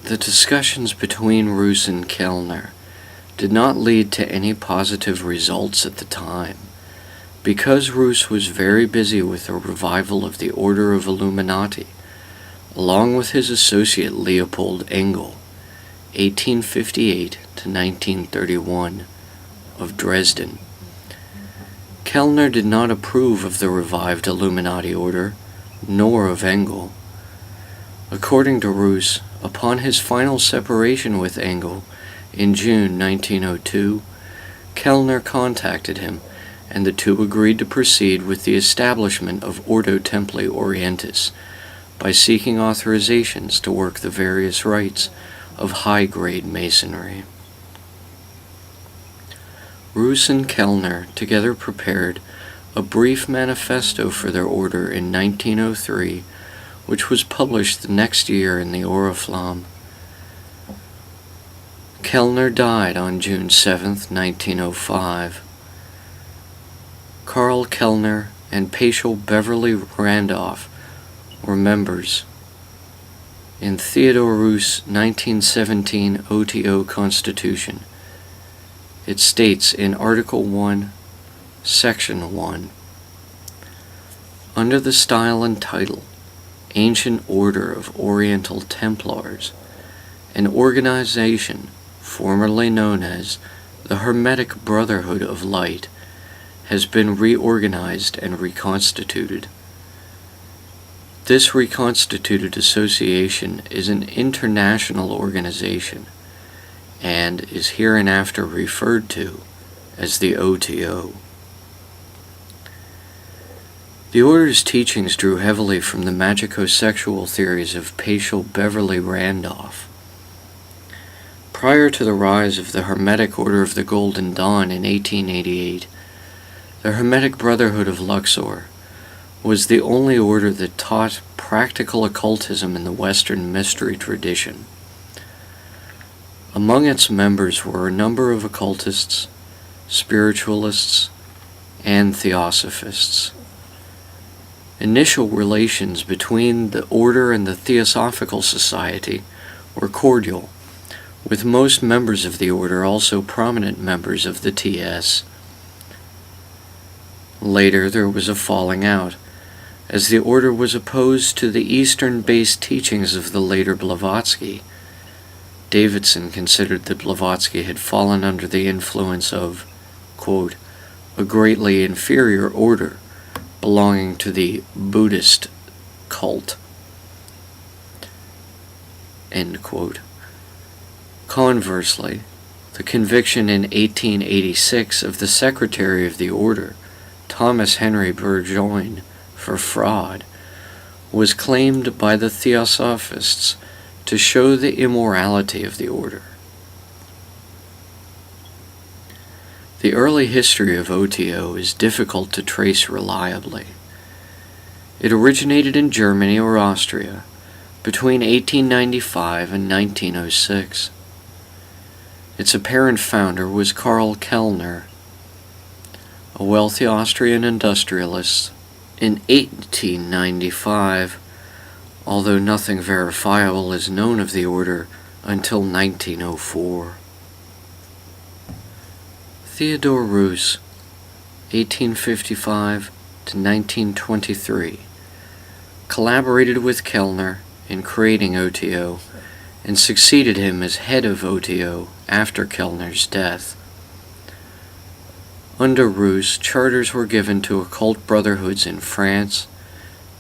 The discussions between Rus and Kellner did not lead to any positive results at the time, because Rus was very busy with the revival of the Order of Illuminati, along with his associate Leopold Engel, 1858 to 1931, of Dresden. Kellner did not approve of the revived Illuminati order, nor of Engel. According to Rus, upon his final separation with Engel in June 1902, Kellner contacted him, and the two agreed to proceed with the establishment of Ordo Templi Orientis by seeking authorizations to work the various rites of high-grade masonry. Rus and Kellner together prepared a brief manifesto for their order in 1903, which was published the next year in the Oriflamme. Kellner died on June 7, 1905. Karl Kellner and Paschal Beverly Randolph were members. In Theodore Rus' 1917 OTO Constitution, it states in Article 1, Section 1, under the style and title, Ancient Order of Oriental Templars, an organization formerly known as the Hermetic Brotherhood of Light has been reorganized and reconstituted. This reconstituted association is an international organization and is hereinafter referred to as the OTO. The Order's teachings drew heavily from the magico-sexual theories of Paschal Beverly Randolph. Prior to the rise of the Hermetic Order of the Golden Dawn in 1888, the Hermetic Brotherhood of Luxor was the only order that taught practical occultism in the Western mystery tradition. Among its members were a number of occultists, spiritualists, and theosophists. Initial relations between the order and the Theosophical Society were cordial, with most members of the order also prominent members of the TS. Later there was a falling out, as the order was opposed to the Eastern-based teachings of the later Blavatsky. Davidson considered that Blavatsky had fallen under the influence of, quote, a greatly inferior order belonging to the Buddhist cult, end quote. Conversely, the conviction in 1886 of the secretary of the order, Thomas Henry Burgoyne, for fraud, was claimed by the Theosophists to show the immorality of the order. The early history of OTO is difficult to trace reliably. It originated in Germany or Austria between 1895 and 1906. Its apparent founder was Karl Kellner, a wealthy Austrian industrialist. In 1895, although nothing verifiable is known of the order until 1904. Theodore Rus, 1855 to 1923, collaborated with Kellner in creating OTO and succeeded him as head of OTO after Kellner's death. Under Rus, charters were given to occult brotherhoods in France,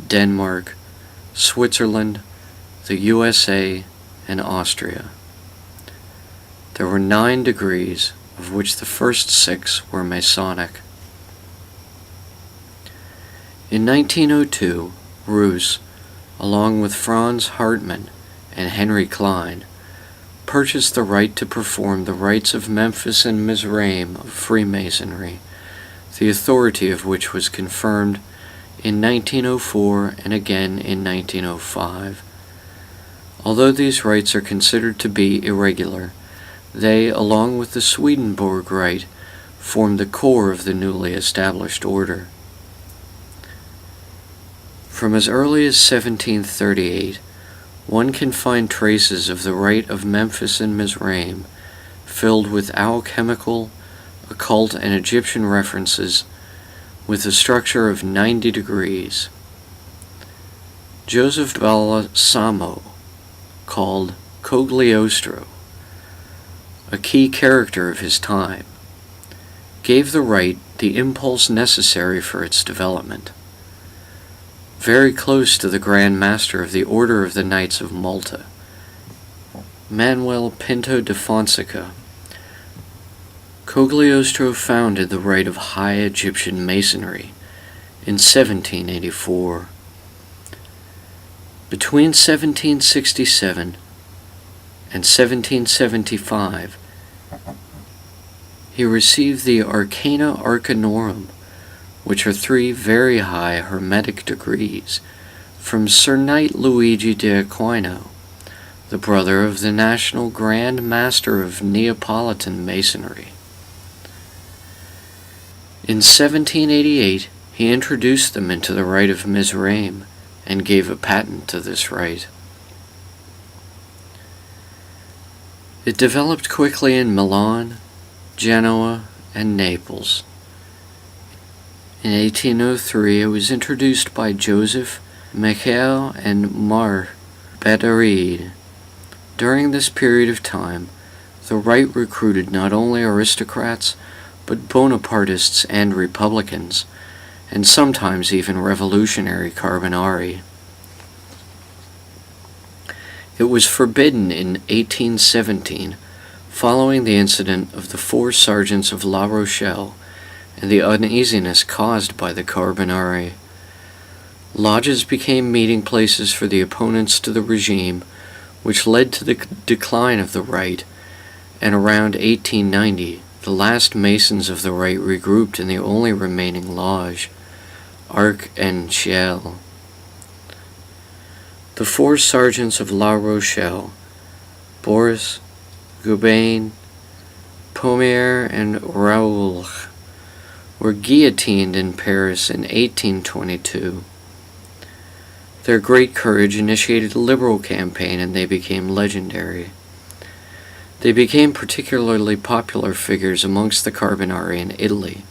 Denmark, Switzerland, the USA, and Austria. There were 9 degrees, of which the first 6 were Masonic. In 1902, Rus, along with Franz Hartmann and Henry Klein, purchased the right to perform the rites of Memphis and Mizraim of Freemasonry, the authority of which was confirmed in 1904 and again in 1905. Although these rites are considered to be irregular, they, along with the Swedenborg rite, form the core of the newly established order. From as early as 1738, one can find traces of the rite of Memphis and Mizraim, filled with alchemical, occult, and Egyptian references, with a structure of 90 degrees. Joseph Balsamo, called Cogliostro, a key character of his time, gave the rite the impulse necessary for its development. Very close to the Grand Master of the Order of the Knights of Malta, Manuel Pinto de Fonseca, Cogliostro founded the rite of High Egyptian Masonry in 1784. Between 1767 and 1775, he received the Arcana Arcanorum, which are 3 very high Hermetic degrees, from Sir Knight Luigi de Aquino, the brother of the National Grand Master of Neapolitan Masonry. In 1788, he introduced them into the rite of Mizraim and gave a patent to this rite. It developed quickly in Milan, Genoa, and Naples. In 1803, it was introduced by Joseph, Michael, and Mar Bederide. During this period of time, the rite recruited not only aristocrats, but Bonapartists and Republicans, and sometimes even revolutionary Carbonari. It was forbidden in 1817, following the incident of the 4 sergeants of La Rochelle and the uneasiness caused by the Carbonari. Lodges became meeting places for the opponents to the regime, which led to the decline of the rite, and around 1890, the last Masons of the rite regrouped in the only remaining lodge, Arc en Ciel. The 4 sergeants of La Rochelle, Boris, Gobain, Pommier, and Raoul, were guillotined in Paris in 1822. Their great courage initiated a liberal campaign, and they became legendary. They became particularly popular figures amongst the Carbonari in Italy.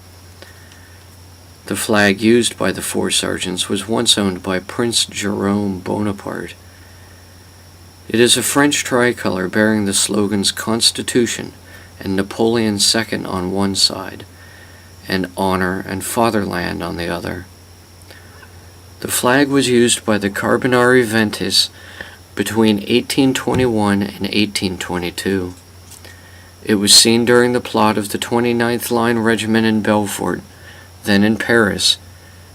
The flag used by the 4 sergeants was once owned by Prince Jerome Bonaparte. It is a French tricolor bearing the slogans Constitution and Napoleon II on one side, and Honor and Fatherland on the other. The flag was used by the Carbonari Ventis between 1821 and 1822. It was seen during the plot of the 29th Line Regiment in Belfort, then in Paris,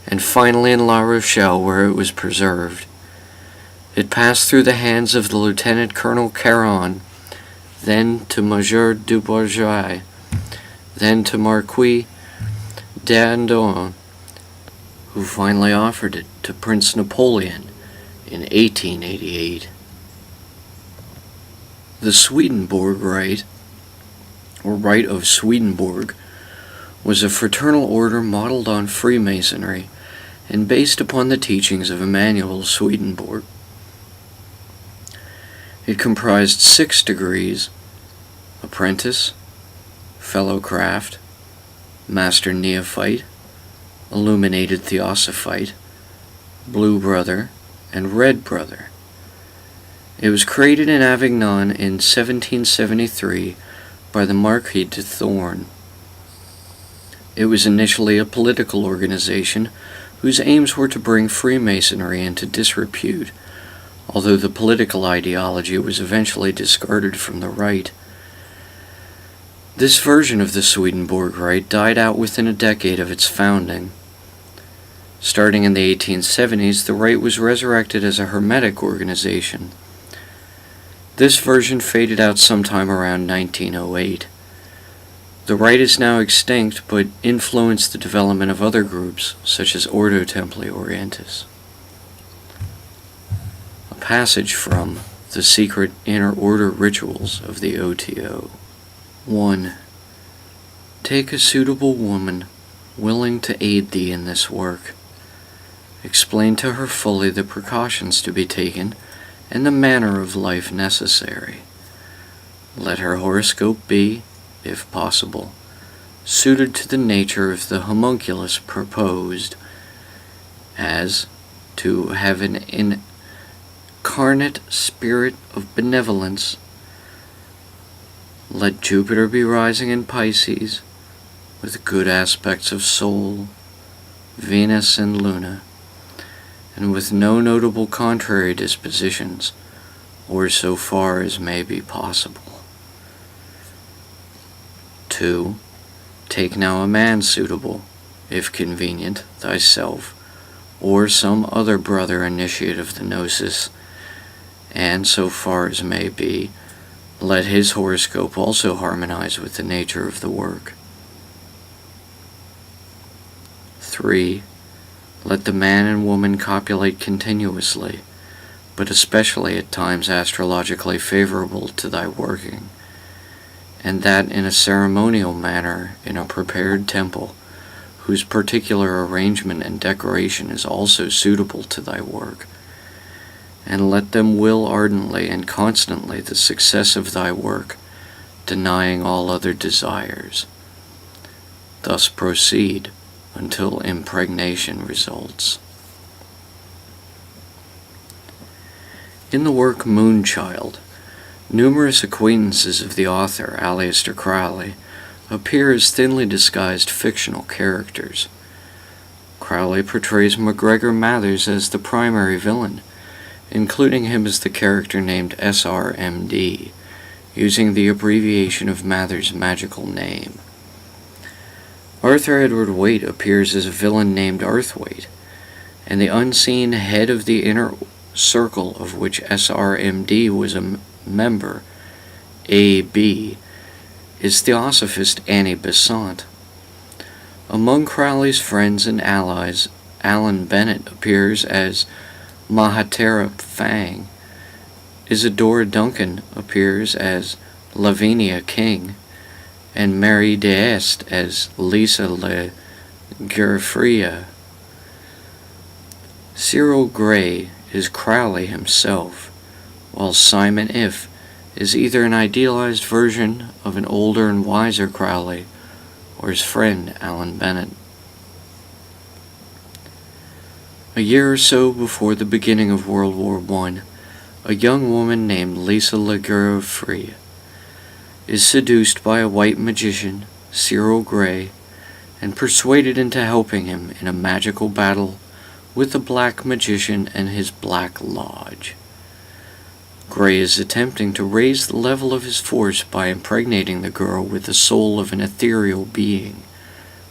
and finally in La Rochelle, where it was preserved. It passed through the hands of the Lieutenant Colonel Caron, then to Major Dubourget, then to Marquis d'Andon, who finally offered it to Prince Napoleon in 1888. The Swedenborg Rite, or Rite of Swedenborg, was a fraternal order modeled on Freemasonry and based upon the teachings of Emanuel Swedenborg. It comprised 6 degrees: Apprentice, Fellow Craft, Master Neophyte, Illuminated Theosophite, Blue Brother, and Red Brother. It was created in Avignon in 1773 by the Marquis de Thorn. It was initially a political organization whose aims were to bring Freemasonry into disrepute, although the political ideology was eventually discarded from the rite. This version of the Swedenborg Rite died out within a decade of its founding. Starting in the 1870s, the rite was resurrected as a Hermetic organization. This version faded out sometime around 1908. The rite is now extinct, but influenced the development of other groups, such as Ordo Templi Orientis. A passage from The Secret Inner Order Rituals of the OTO. 1. Take a suitable woman willing to aid thee in this work. Explain to her fully the precautions to be taken, and the manner of life necessary. Let her horoscope be, if possible, suited to the nature of the homunculus proposed, as to have an incarnate spirit of benevolence. Let Jupiter be rising in Pisces, with good aspects of Sol, Venus, and Luna, and with no notable contrary dispositions, or so far as may be possible. 2. Take now a man suitable, if convenient, thyself, or some other brother initiate of the Gnosis, and so far as may be, let his horoscope also harmonize with the nature of the work. 3. Let the man and woman copulate continuously, but especially at times astrologically favorable to thy working, and that in a ceremonial manner in a prepared temple, whose particular arrangement and decoration is also suitable to thy work. And let them will ardently and constantly the success of thy work, denying all other desires. Thus proceed until impregnation results. In the work Moonchild, numerous acquaintances of the author, Aleister Crowley, appear as thinly disguised fictional characters. Crowley portrays MacGregor Mathers as the primary villain, including him as the character named SRMD, using the abbreviation of Mathers' magical name. Arthur Edward Waite appears as a villain named Arthwaite, and the unseen head of the inner circle of which SRMD was a member, A.B., is Theosophist Annie Besant. Among Crowley's friends and allies, Alan Bennett appears as Mahatera Fang. Isadora Duncan appears as Lavinia King, and Mary d'Este as Lisa Le Gerfria. Cyril Gray is Crowley himself, while Simon If is either an idealized version of an older and wiser Crowley or his friend Alan Bennett. A year or so before the beginning of World War I, a young woman named Lisa Le Gerfria is seduced by a white magician, Cyril Gray, and persuaded into helping him in a magical battle with the black magician and his black lodge. Gray is attempting to raise the level of his force by impregnating the girl with the soul of an ethereal being,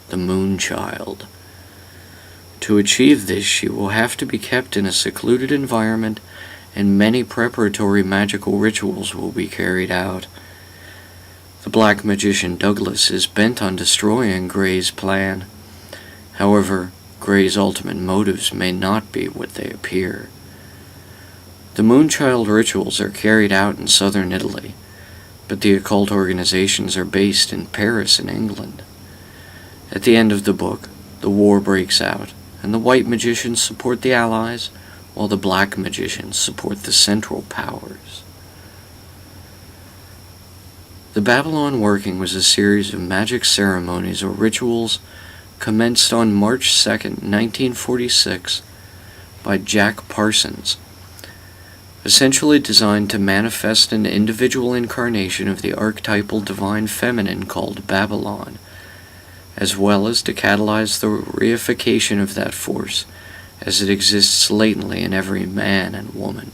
the Moonchild. To achieve this, she will have to be kept in a secluded environment, and many preparatory magical rituals will be carried out. The black magician Douglas is bent on destroying Gray's plan. However, Gray's ultimate motives may not be what they appear. The Moonchild rituals are carried out in southern Italy, but the occult organizations are based in Paris and England. At the end of the book, the war breaks out, and the white magicians support the Allies, while the black magicians support the Central Powers. The Babylon working was a series of magic ceremonies or rituals commenced on March 2, 1946, by Jack Parsons, essentially designed to manifest an individual incarnation of the archetypal divine feminine called Babylon, as well as to catalyze the reification of that force as it exists latently in every man and woman.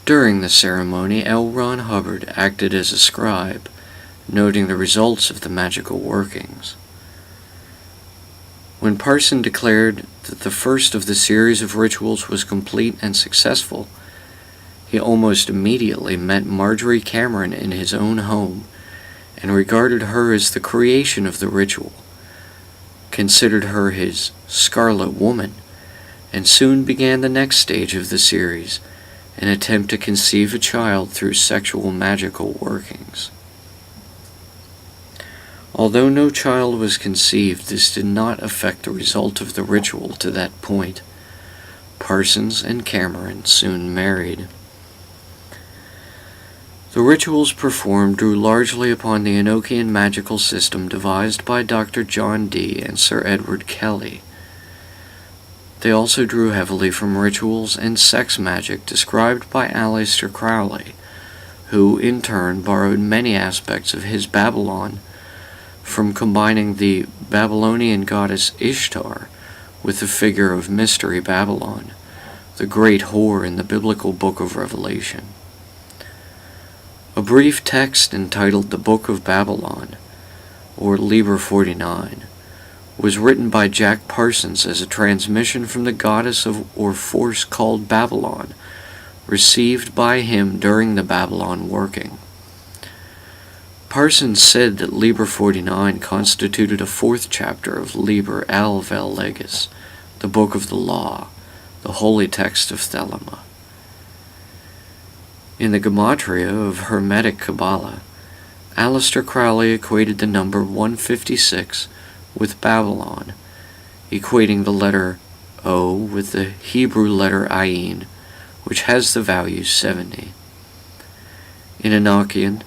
During the ceremony, L. Ron Hubbard acted as a scribe, noting the results of the magical workings. When Parson declared that the first of the series of rituals was complete and successful, he almost immediately met Marjorie Cameron in his own home and regarded her as the creation of the ritual, considered her his Scarlet Woman, and soon began the next stage of the series, an attempt to conceive a child through sexual magical workings. Although no child was conceived, this did not affect the result of the ritual to that point. Parsons and Cameron soon married. The rituals performed drew largely upon the Enochian magical system devised by Dr. John Dee and Sir Edward Kelly. They also drew heavily from rituals and sex magic described by Aleister Crowley, who in turn borrowed many aspects of his Babylon from combining the Babylonian goddess Ishtar with the figure of Mystery Babylon, the great whore in the biblical book of Revelation. A brief text entitled The Book of Babylon, or Liber 49, was written by Jack Parsons as a transmission from the goddess or force called Babylon, received by him during the Babylon working. Parsons said that Liber 49 constituted a fourth chapter of Liber Al Vel Legis, the Book of the Law, the holy text of Thelema. In the Gematria of Hermetic Kabbalah, Aleister Crowley equated the number 156 with Babylon, equating the letter O with the Hebrew letter Ayin, which has the value 70. In Enochian,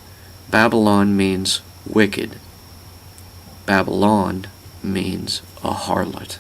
Babylon means wicked. Babylon means a harlot.